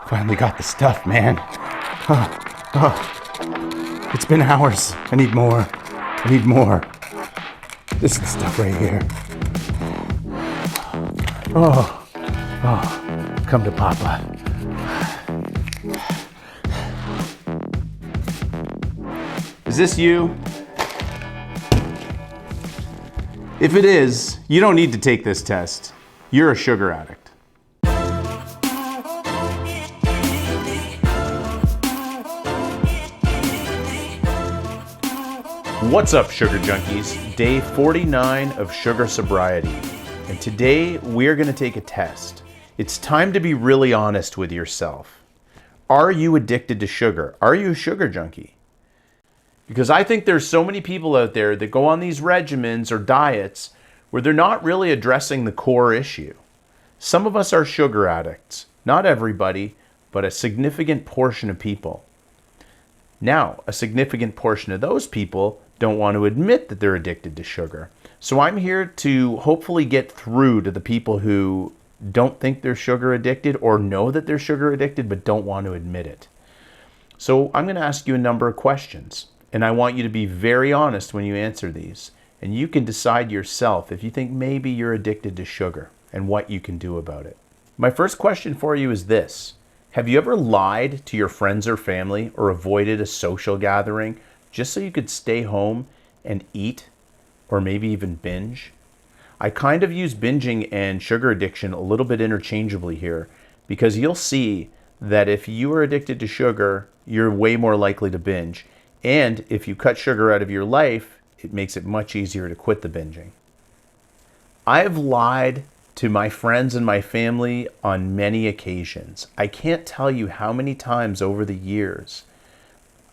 Finally got the stuff, man. It's been hours. I need more. I need more. This is the stuff right here. Oh, come to Papa. Is this you? If it is, you don't need to take this test. You're a sugar addict. What's up, sugar junkies? Day 49 of sugar sobriety. And today we're going to take a test. It's time to be really honest with yourself. Are you addicted to sugar? Are you a sugar junkie? Because I think there's so many people out there that go on these regimens or diets where they're not really addressing the core issue. Some of us are sugar addicts. Not everybody, but a significant portion of people. Now, a significant portion of those people don't want to admit that they're addicted to sugar. So I'm here to hopefully get through to the people who don't think they're sugar addicted or know that they're sugar addicted but don't want to admit it. So I'm going to ask you a number of questions, and I want you to be very honest when you answer these. And you can decide yourself if you think maybe you're addicted to sugar and what you can do about it. My first question for you is this. Have you ever lied to your friends or family or avoided a social gathering just so you could stay home and eat or maybe even binge? I kind of use binging and sugar addiction a little bit interchangeably here because you'll see that if you are addicted to sugar, you're way more likely to binge. And if you cut sugar out of your life, it makes it much easier to quit the binging. I've lied to my friends and my family on many occasions. I can't tell you how many times over the years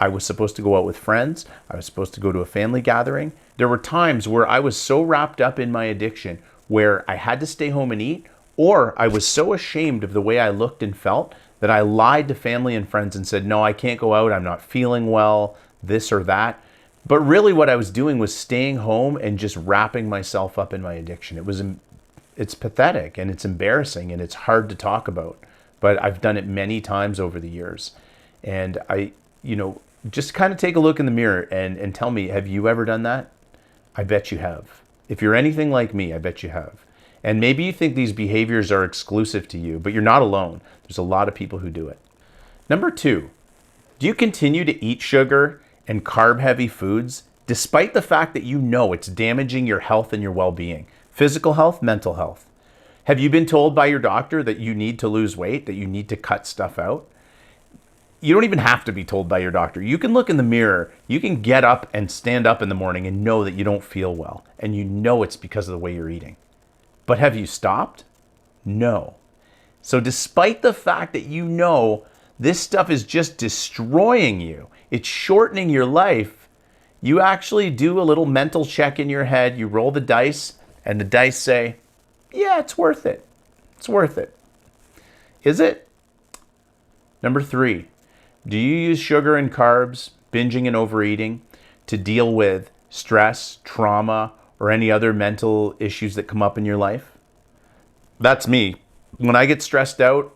I was supposed to go out with friends. I was supposed to go to a family gathering. There were times where I was so wrapped up in my addiction where I had to stay home and eat, or I was so ashamed of the way I looked and felt that I lied to family and friends and said, no, I can't go out. I'm not feeling well, this or that. But really what I was doing was staying home and just wrapping myself up in my addiction. It's pathetic and it's embarrassing and it's hard to talk about, but I've done it many times over the years. And just kind of take a look in the mirror and tell me, have you ever done that? I bet you have. If you're anything like me, I bet you have. And maybe you think these behaviors are exclusive to you, but you're not alone. There's a lot of people who do it. Number 2, do you continue to eat sugar and carb-heavy foods despite the fact that you know it's damaging your health and your well-being? Physical health, mental health. Have you been told by your doctor that you need to lose weight, that you need to cut stuff out? You don't even have to be told by your doctor. You can look in the mirror. You can get up and stand up in the morning and know that you don't feel well. And you know it's because of the way you're eating. But have you stopped? No. So despite the fact that you know this stuff is just destroying you, it's shortening your life, you actually do a little mental check in your head. You roll the dice and the dice say, yeah, it's worth it. It's worth it. Is it? Number 3. Do you use sugar and carbs, binging and overeating, to deal with stress, trauma, or any other mental issues that come up in your life? That's me. When I get stressed out,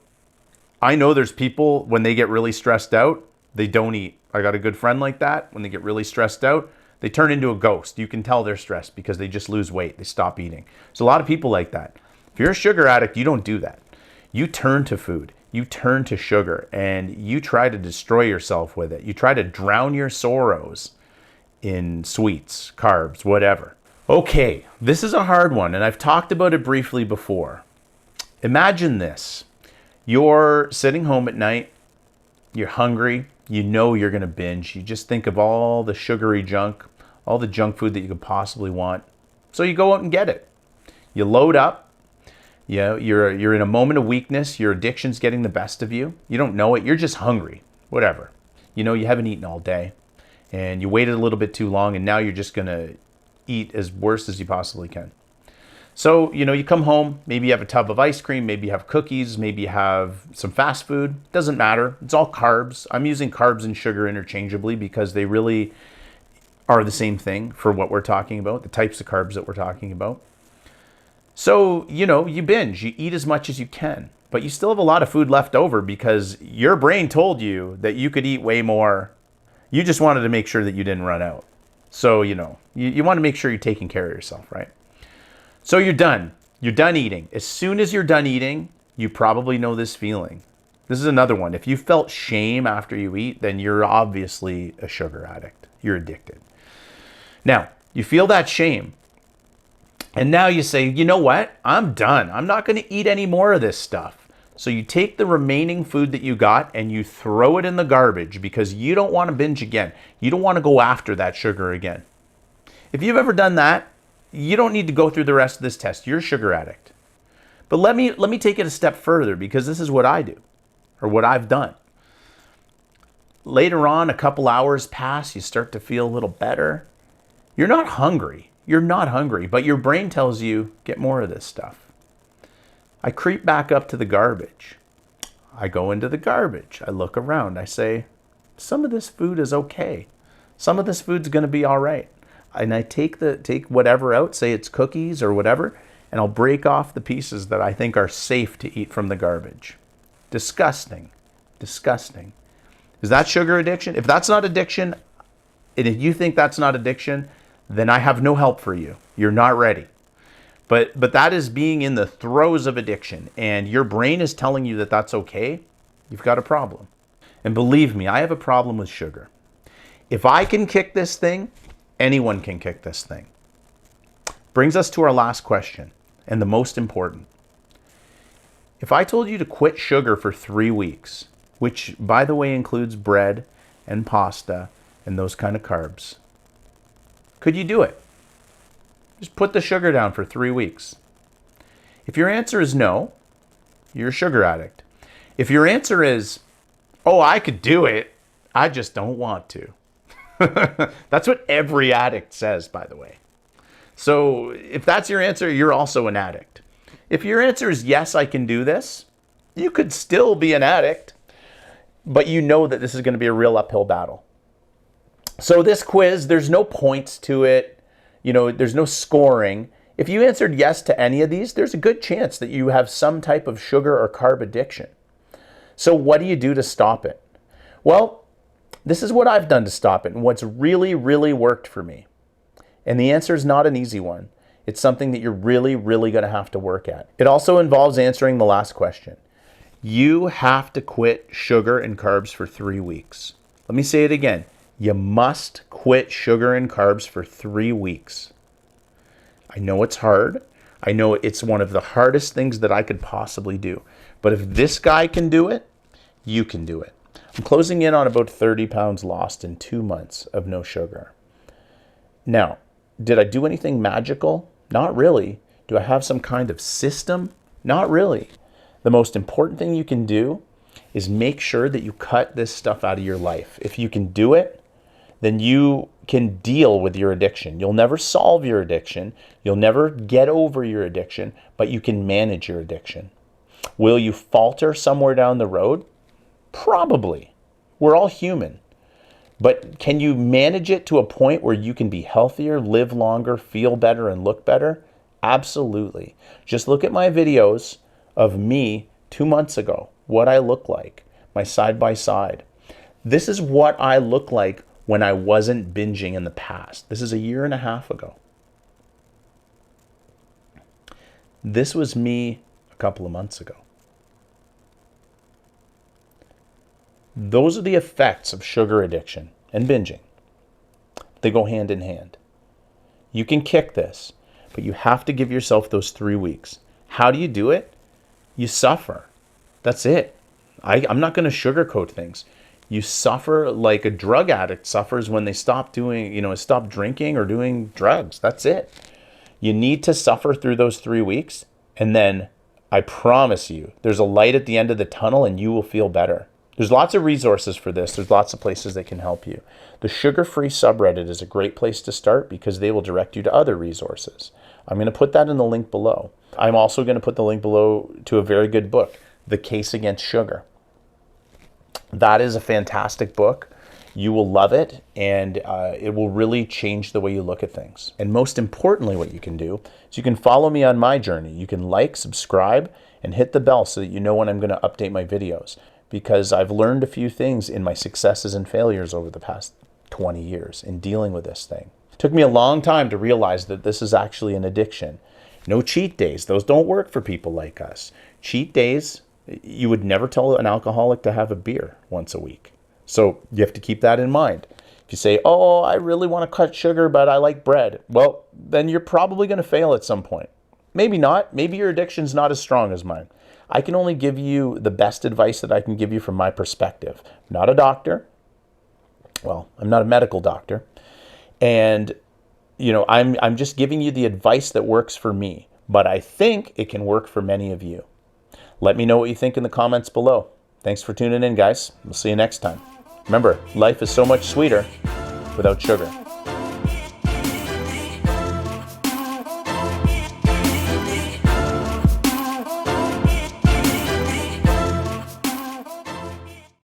I know there's people, when they get really stressed out, they don't eat. I got a good friend like that. When they get really stressed out, they turn into a ghost. You can tell they're stressed because they just lose weight. They stop eating. There's a lot of people like that. If you're a sugar addict, you don't do that. You turn to food. You turn to sugar and you try to destroy yourself with it. You try to drown your sorrows in sweets, carbs, whatever. Okay, this is a hard one and I've talked about it briefly before. Imagine this. You're sitting home at night, you're hungry, you know you're gonna binge. You just think of all the sugary junk, all the junk food that you could possibly want. So you go out and get it. You load up. You're in a moment of weakness. Your addiction's getting the best of you. You don't know it. You're just hungry. Whatever. You haven't eaten all day. And you waited a little bit too long. And now you're just going to eat as worse as you possibly can. So, you come home. Maybe you have a tub of ice cream. Maybe you have cookies. Maybe you have some fast food. Doesn't matter. It's all carbs. I'm using carbs and sugar interchangeably because they really are the same thing for what we're talking about. The types of carbs that we're talking about. So, you binge. You eat as much as you can. but you still have a lot of food left over because your brain told you that you could eat way more. You just wanted to make sure that you didn't run out. So, you want to make sure you're taking care of yourself, right? So you're done. You're done eating. As soon as you're done eating, you probably know this feeling. This is another one. If you felt shame after you eat, then you're obviously a sugar addict. You're addicted. Now, you feel that shame. And now you say, you know what? I'm done. I'm not going to eat any more of this stuff. So you take the remaining food that you got and you throw it in the garbage because you don't want to binge again. You don't want to go after that sugar again. If you've ever done that, you don't need to go through the rest of this test. You're a sugar addict. But let me take it a step further because this is what I do or what I've done. Later on, a couple hours pass, you start to feel a little better. You're not hungry. You're not hungry, but your brain tells you, get more of this stuff. I creep back up to the garbage. I go into the garbage. I look around. I say, some of this food is okay. Some of this food's going to be all right. And I take whatever out, say it's cookies or whatever, and I'll break off the pieces that I think are safe to eat from the garbage. Disgusting. Disgusting. Is that sugar addiction? If that's not addiction, and if you think that's not addiction, then I have no help for you. You're not ready. But that is being in the throes of addiction, and your brain is telling you that that's okay. You've got a problem. And believe me, I have a problem with sugar. If I can kick this thing, anyone can kick this thing. Brings us to our last question, and the most important. If I told you to quit sugar for 3 weeks, which, by the way, includes bread and pasta and those kind of carbs, could you do it? Just put the sugar down for 3 weeks. If your answer is no, you're a sugar addict. If your answer is, oh, I could do it, I just don't want to. That's what every addict says, by the way. So if that's your answer, you're also an addict. If your answer is yes, I can do this, you could still be an addict, but you know that this is going to be a real uphill battle. So this quiz, there's no points to it. There's no scoring. If you answered yes to any of these, there's a good chance that you have some type of sugar or carb addiction. So what do you do to stop it? Well, this is what I've done to stop it and what's really, really worked for me. And the answer is not an easy one. It's something that you're really, really going to have to work at. It also involves answering the last question. You have to quit sugar and carbs for 3 weeks. Let me say it again. You must quit sugar and carbs for 3 weeks. I know it's hard. I know it's one of the hardest things that I could possibly do. But if this guy can do it, you can do it. I'm closing in on about 30 pounds lost in 2 months of no sugar. Now, did I do anything magical? Not really. Do I have some kind of system? Not really. The most important thing you can do is make sure that you cut this stuff out of your life. If you can do it, then you can deal with your addiction. You'll never solve your addiction. You'll never get over your addiction, but you can manage your addiction. Will you falter somewhere down the road? Probably. We're all human. But can you manage it to a point where you can be healthier, live longer, feel better, and look better? Absolutely. Just look at my videos of me 2 months ago, what I look like, my side by side. This is what I look like when I wasn't binging in the past. This is 1.5 years ago. This was me a couple of months ago. Those are the effects of sugar addiction and binging. They go hand in hand. You can kick this, but you have to give yourself those 3 weeks. How do you do it? You suffer. That's it. I'm not going to sugarcoat things. You suffer like a drug addict suffers when they stop drinking or doing drugs. That's it. You need to suffer through those 3 weeks, and then I promise you, there's a light at the end of the tunnel and you will feel better. There's lots of resources for this. There's lots of places that can help you. The Sugar-Free subreddit is a great place to start because they will direct you to other resources. I'm going to put that in the link below. I'm also going to put the link below to a very good book, The Case Against Sugar. That is a fantastic book. You will love it, and it will really change the way you look at things. And most importantly, what you can do is you can follow me on my journey. You can like, subscribe, and hit the bell so that you know when I'm going to update my videos, because I've learned a few things in my successes and failures over the past 20 years in dealing with this thing. It took me a long time to realize that this is actually an addiction. No cheat days. Those don't work for people like us. Cheat days, you would never tell an alcoholic to have a beer once a week. So you have to keep that in mind. If you say, oh, I really want to cut sugar, but I like bread, well, then you're probably going to fail at some point. Maybe not. Maybe your addiction's not as strong as mine. I can only give you the best advice that I can give you from my perspective. I'm not a doctor. Well, I'm not a medical doctor. And, I'm just giving you the advice that works for me. But I think it can work for many of you. Let me know what you think in the comments below. Thanks for tuning in, guys. We'll see you next time. Remember, life is so much sweeter without sugar.